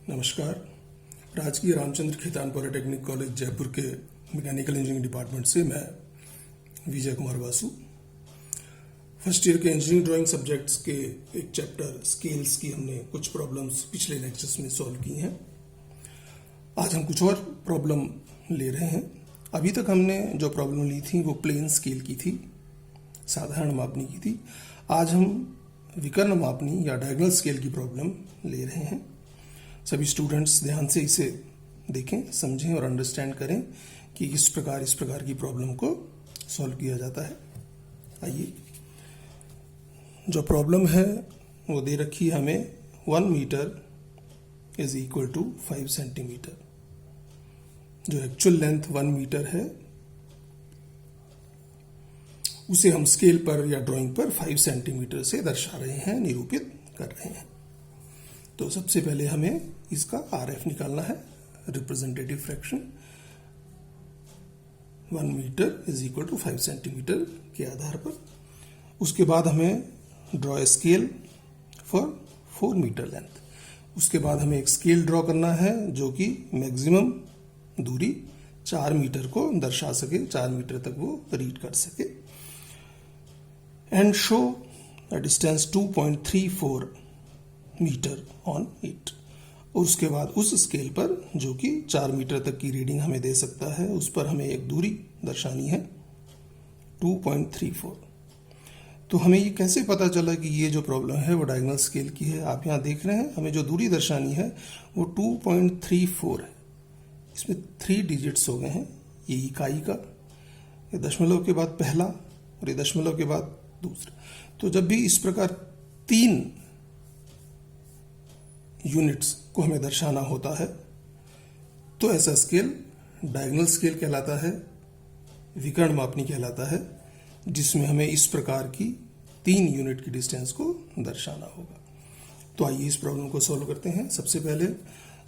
नमस्कार। राजकीय Ramchandra Khetan polytechnic college Jaipur के मैकेनिकल इंजीनियरिंग डिपार्टमेंट से मैं विजय कुमार वासु। फर्स्ट ईयर के इंजीनियरिंग ड्राइंग सब्जेक्ट्स के एक चैप्टर स्केल्स की हमने कुछ प्रॉब्लम्स पिछले लेक्चर्स में सॉल्व की हैं। आज हम कुछ और प्रॉब्लम ले रहे हैं। अभी तक हमने जो प्रॉब्लम ली थी वो प्लेन स्केल की थी, साधारण मापनी की थी। आज हम विकर्ण मापनी या डायगोनल स्केल की प्रॉब्लम ले रहे हैं। सभी स्टूडेंट्स ध्यान से इसे देखें, समझें और अंडरस्टैंड करें कि इस प्रकार की प्रॉब्लम को सॉल्व किया जाता है। आइए, जो प्रॉब्लम है वो दे रखी है हमें 1 metre is equal to 5 centimetre. जो एक्चुअल लेंथ 1 मीटर है उसे हम स्केल पर या ड्राइंग पर 5 सेंटीमीटर से दर्शा रहे हैं, निरूपित कर रहे हैं। तो सबसे पहले हमें इसका RF निकालना है, representative fraction. 1 metre is equal to 5 centimetre के आधार पर। उसके बाद हमें draw a scale for 4 metre length. उसके बाद हमें एक स्केल ड्रॉ करना है जो कि मैक्सिमम दूरी 4 मीटर को दर्शा सके, 4 मीटर तक वो रीड कर सके। And show a distance 2.34 metre on it. और उसके बाद उस स्केल पर जो कि 4 मीटर तक की रीडिंग हमें दे सकता है, उस पर हमें एक दूरी दर्शानी है 2.34। तो हमें ये कैसे पता चला कि ये जो प्रॉब्लम है वो डायगोनल स्केल की है? आप यहाँ देख रहे हैं, हमें जो दूरी दर्शानी है वो 2.34 है। इसमें 3 डिजिट्स हो गए हैं। ये इकाई का, ये दशमलव के बाद पहला और ये दशमलव के बाद दूसरा। तो जब भी इस प्रकार 3 यूनिट्स को हमें दर्शाना होता है तो ऐसा स्केल डायगोनल स्केल कहलाता है, विकर्ण मापनी कहलाता है, जिसमें हमें इस प्रकार की 3 यूनिट की डिस्टेंस को दर्शाना होगा। तो आइए इस प्रॉब्लम को सॉल्व करते हैं। सबसे पहले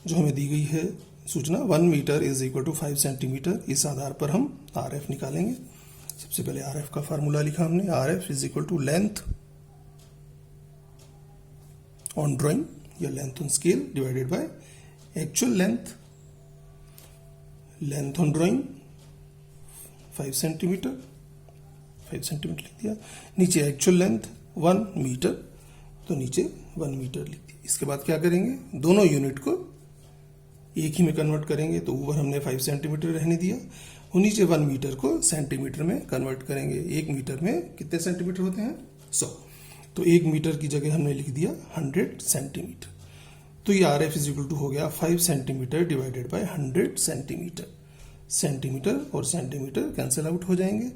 जो हमें दी गई है सूचना 1 metre is equal to 5 centimetre, इस आधार पर हम RF निकालेंगे। सबसे पहले RF का फार्मूला लिखा हमने, RF is equal to length on drawing या length on scale divided by actual length. Length on drawing 5 centimetre, 5 centimetre लिख दिया। नीचे एक्चुअल लेंथ 1 मीटर, तो नीचे 1 मीटर लिख दिया। इसके बाद क्या करेंगे, दोनों यूनिट को एक ही में कन्वर्ट करेंगे। तो ऊपर हमने 5 सेंटीमीटर रहने दिया और नीचे 1 मीटर को सेंटीमीटर में कन्वर्ट करेंगे। 1 मीटर में कितने सेंटीमीटर होते हैं? 100। तो 1 मीटर की जगह हमने लिख दिया 100 सेंटीमीटर। तो ये RF इज इक्वल टू हो गया 5 centimetre divided by 100 centimetre. Centimetre और सेंटीमीटर कैंसिल आउट हो जाएंगे,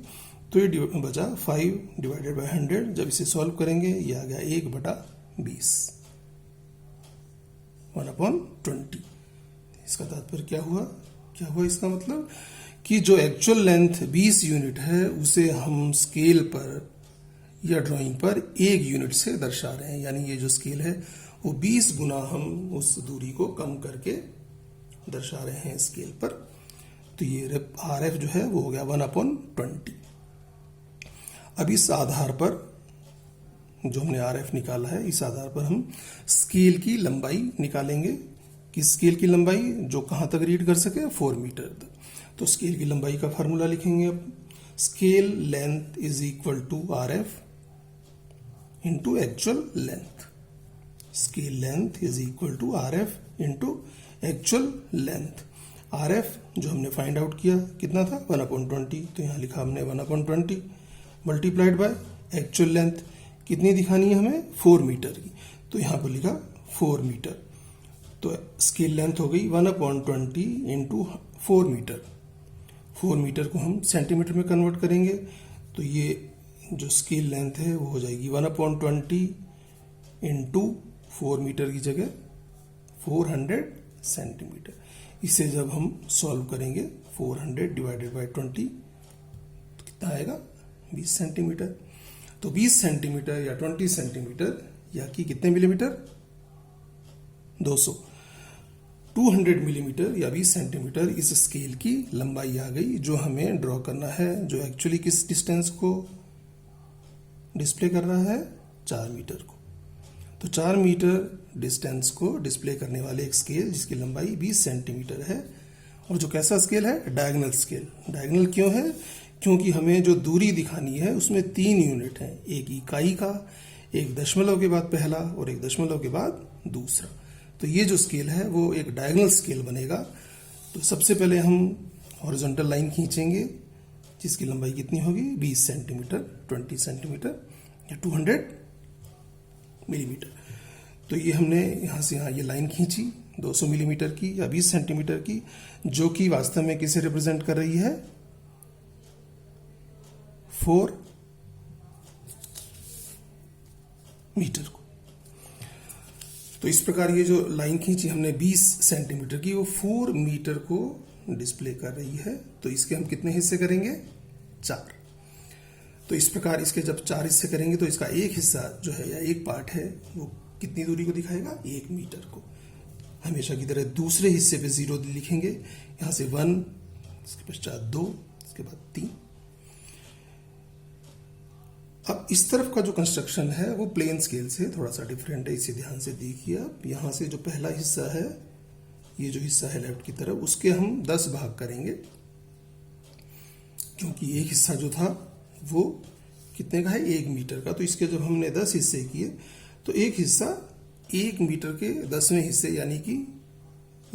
तो ये बचा 5 डिवाइडेड बाय 100। जब इसे सॉल्व करेंगे ये आ गया 1/20, 1/20। इसका तात्पर्य क्या हुआ इसका मतलब कि जो एक्चुअल लेंथ 20 यूनिट है उसे हम स्केल पर या ड्राइंग पर 1 यूनिट से दर्शा रहे हैं। यानी ये जो स्केल है वो 20 गुना हम उस दूरी को कम करके दर्शा रहे हैं स्केल पर। तो ये RF जो है वो हो गया 1/20। अब इस आधार पर जो हमने RF निकाला है, इस आधार पर हम स्केल की लंबाई निकालेंगे कि स्केल की लंबाई जो कहां तक रीड कर सके, 4 मीटर तक। तो स्केल की लंबाई का फार्मूला लिखेंगे अब, scale length is equal to RF into actual length. Scale length is equal to RF into actual length. RF जो हमने फाइंड आउट किया कितना था, 1/20। तो यहां लिखा हमने 1/20 मल्टीप्लाइड बाय एक्चुअल लेंथ। कितनी दिखानी है हमें? 4 मीटर की। तो यहां पर लिखा 4 मीटर। तो स्केल लेंथ हो गई 1/20 इंटू 4 मीटर। 4 मीटर को हम सेंटीमीटर में कन्वर्ट करेंगे तो ये जो स्केल लेंथ है वो हो जाएगी 1/20 इंटू 4 मीटर की जगह 400 सेंटीमीटर। इसे जब हम सॉल्व करेंगे 400 डिवाइडेड बाय 20 तो कितना आएगा? 20 सेंटीमीटर। तो 20 सेंटीमीटर या 20 सेंटीमीटर या कि कितने मिलीमीटर? 200 मिलीमीटर या 20 सेंटीमीटर इस स्केल की लंबाई आ गई जो हमें ड्रॉ करना है, जो एक्चुअली किस डिस्टेंस को डिस्प्ले कर रहा है? 4 मीटर को। तो 4 मीटर डिस्टेंस को डिस्प्ले करने वाले एक स्केल जिसकी लंबाई 20 सेंटीमीटर है, और जो कैसा स्केल है, डायगोनल स्केल। डायगोनल क्यों है? क्योंकि हमें जो दूरी दिखानी है उसमें 3 यूनिट हैं, एक इकाई का, एक दशमलव के बाद पहला और एक दशमलव के बाद दूसरा। तो ये जो स्केल है वो एक डायगोनल स्केल बनेगा। तो सबसे पहले हम हॉरिजॉन्टल लाइन खींचेंगे जिसकी लंबाई कितनी होगी, 20 सेंटीमीटर, 20 सेंटीमीटर या 200 मिलीमीटर। तो ये हमने यहाँ से यहाँ ये लाइन खींची 200 मिलीमीटर की या 20 सेंटीमीटर की, जो कि वास्तव में किसे रिप्रेजेंट कर रही है, 4 मीटर को। तो इस प्रकार ये जो लाइन खींची हमने 20 सेंटीमीटर की, वो 4 मीटर को डिस्प्ले कर रही है। तो इसके हम कितने हिस्से करेंगे, 4। तो इस प्रकार इसके जब 4 हिस्से करेंगे तो इसका एक हिस्सा जो है या एक पार्ट है वो कितनी दूरी को दिखाएगा, 1 मीटर को। हमेशा की तरह दूसरे हिस्से पे 0 लिखेंगे, यहां से 1, इसके पश्चात 2, इसके बाद 3। अब इस तरफ का जो कंस्ट्रक्शन है वो प्लेन स्केल से थोड़ा सा डिफरेंट है, इसे ध्यान से देखिए आप। यहां से जो पहला हिस्सा है, ये जो हिस्सा है लेफ्ट की तरफ, उसके हम 10 भाग करेंगे, क्योंकि एक हिस्सा जो था वो कितने का है, 1 मीटर का। तो इसके जब हमने 10 हिस्से किए तो एक हिस्सा 1 मीटर के 10वें हिस्से यानी कि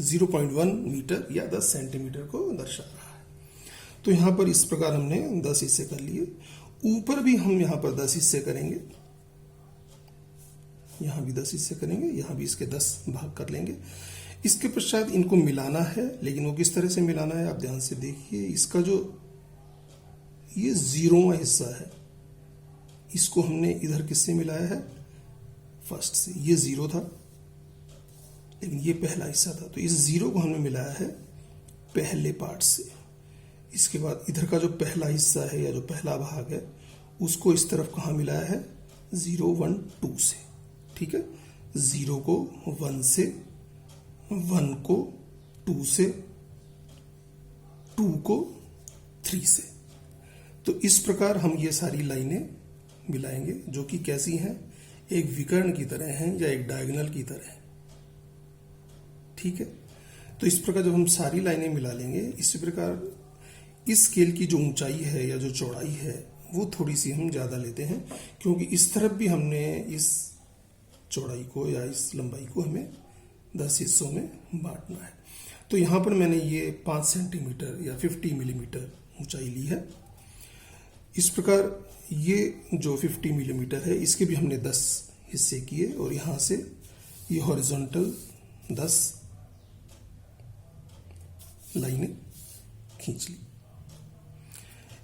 0.1 मीटर या 10 सेंटीमीटर को दर्शा रहा है। तो यहां पर इस प्रकार हमने 10 हिस्से कर लिए। ऊपर भी हम यहां पर 10 हिस्से करेंगे, यहां भी 10 हिस्से करेंगे, यहां भी इसके 10 भाग कर लेंगे। इसके पश्चात इनको मिलाना है, लेकिन वो किस तरह से मिलाना है आप ध्यान से देखिए। इसका जो ये 0वां हिस्सा है, इसको हमने इधर किससे मिलाया है, फर्स्ट से। ये 0 था लेकिन ये पहला हिस्सा था, तो इस 0 को हमने मिलाया है पहले पार्ट से। इसके बाद इधर का जो पहला हिस्सा है या जो पहला भाग है उसको इस तरफ कहाँ मिलाया है, 0, 1, 2 से। ठीक है, 0 को 1 से, 1 को 2 से, 2 को 3 से। तो इस प्रकार हम ये सारी लाइनें मिलाएंगे जो कि कैसी हैं, एक विकर्ण की तरह हैं या एक डायगोनल की तरह है। ठीक है, तो इस प्रकार जब हम सारी लाइनें मिला लेंगे, इसी प्रकार इस स्केल की जो ऊंचाई है या जो चौड़ाई है वो थोड़ी सी हम ज्यादा लेते हैं, क्योंकि इस तरफ भी हमने इस चौड़ाई को या इस लंबाई को हमें 10 हिस्सों में बांटना है। तो यहां पर मैंने ये 5 सेंटीमीटर या 50 मिलीमीटर ऊंचाई ली है। इस प्रकार ये जो 50 मिलीमीटर है इसके भी हमने 10 हिस्से किए और यहां से ये हॉरिजॉन्टल 10 लाइनें खींच ली।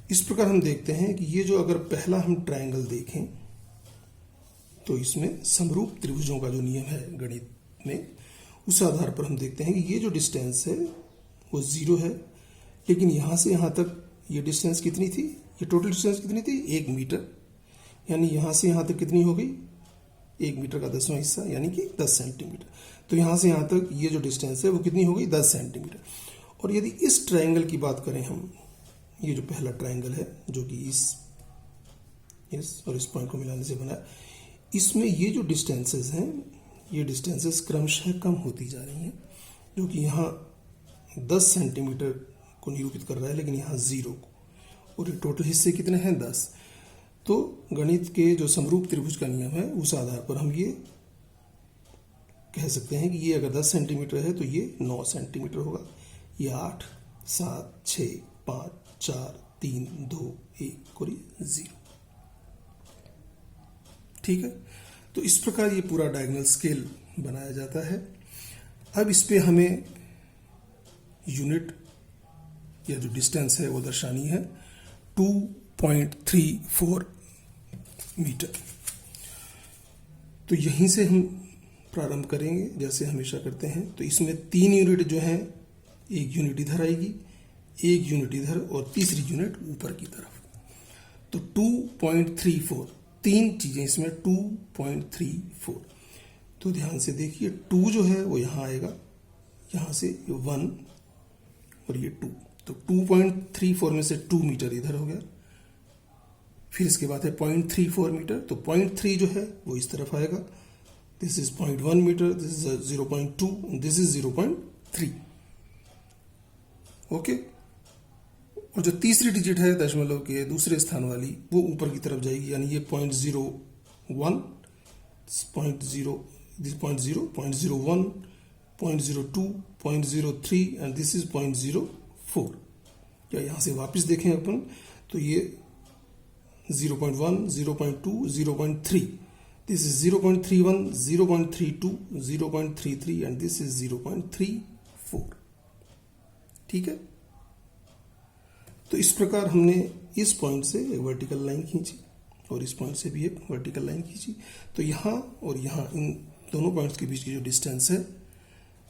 इस प्रकार हम देखते हैं कि ये जो अगर पहला हम ट्रायंगल देखें तो इसमें समरूप त्रिभुजों का जो नियम है गणित में, उस आधार पर हम देखते हैं कि ये जो डिस्टेंस है वो 0 है, लेकिन यहां से यहां तक ये डिस्टेंस कितनी थी, ये टोटल डिस्टेंस कितनी थी, 1 मीटर। यानी यहां से यहां तक कितनी हो गई, 1 मीटर का 10वां हिस्सा यानी कि 10 सेंटीमीटर। तो यहां से यहां तक ये जो डिस्टेंस है वो कितनी हो गई, 10 सेंटीमीटर। और यदि इस ट्रायंगल की बात करें हम, ये जो पहला ट्रायंगल है जो कि इस और इस पॉइंट को मिलाने से बना है, इसमें ये जो डिस्टेंसेस हैं ये डिस्टेंसेस क्रमशः कम होती जा रही हैं, जो कि यहाँ 10 सेंटीमीटर को निरूपित कर रहा है, लेकिन यहाँ 0 को, और ये टोटल हिस्से कितने हैं, 10। तो गणित के जो समरूप त्रिभुज का नियम है उस आधार पर हम ये कह सकते हैं कि ये अगर 10 सेंटीमीटर है तो ये 9 सेंटीमीटर होगा, ये 8, 7, 6, 5, 4, 3, 2, 1 और ये 0। ठीक है, तो इस प्रकार ये पूरा डायगोनल स्केल बनाया जाता है। अब इस पे हमें यूनिट या जो डिस्टेंस है वो दर्शानी है, 2.34 मीटर। तो यहीं से हम प्रारंभ करेंगे जैसे हमेशा करते हैं। तो इसमें 3 यूनिट जो है, एक यूनिट इधर आएगी, एक यूनिट इधर और तीसरी यूनिट ऊपर की तरफ। तो 2.34, 3 चीजें इसमें, 2.34। तो ध्यान से देखिए, 2 जो है वो यहां आएगा, यहां से 1 और ये 2। तो 2.34 में से 2 मीटर इधर हो गया। फिर इसके बाद है 0.34 मीटर, तो 0.3 जो है वो इस तरफ आएगा, this is 0.1 metre, this is 0.2, this is 0.3। Okay, और जो तीसरी डिजिट है दशमलव के दूसरे स्थान वाली, वो ऊपर की तरफ जाएगी, यानी ये 0.01, 0.0, this 0.0, 0.01, 0.02, 0.03 एंड दिस इज 0.04। या यहां से वापस देखें अपन तो ये 0.1, 0.2, 0.3, this is 0.31, 0.32, 0.33 and this is 0.34। ठीक है, तो इस प्रकार हमने इस पॉइंट से एक वर्टिकल लाइन खींची और इस पॉइंट से भी एक वर्टिकल लाइन खींची। तो यहाँ और यहाँ इन दोनों पॉइंट्स के बीच की जो डिस्टेंस है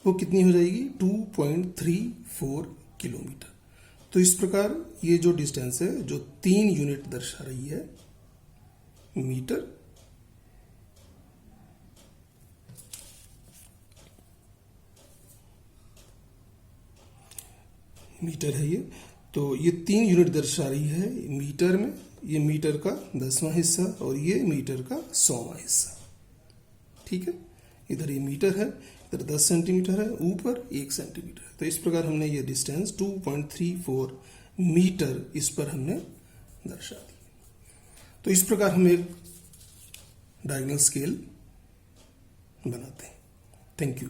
वो कितनी हो जाएगी, 2.34 किलोमीटर। तो इस प्रकार ये जो डिस्टेंस है जो 3 यूनिट दर्शा रही है, मीटर, मीटर है ये, तो ये 3 यूनिट दर्शा रही है मीटर में। ये मीटर का 10वां हिस्सा और ये मीटर का 100वां हिस्सा। ठीक है, इधर ये मीटर है, इधर 10 सेंटीमीटर है, ऊपर 1 सेंटीमीटर है। तो इस प्रकार हमने ये डिस्टेंस 2.34 मीटर इस पर हमने दर्शा दी। तो इस प्रकार हम एक डायगोनल स्केल बनाते हैं। Thank you.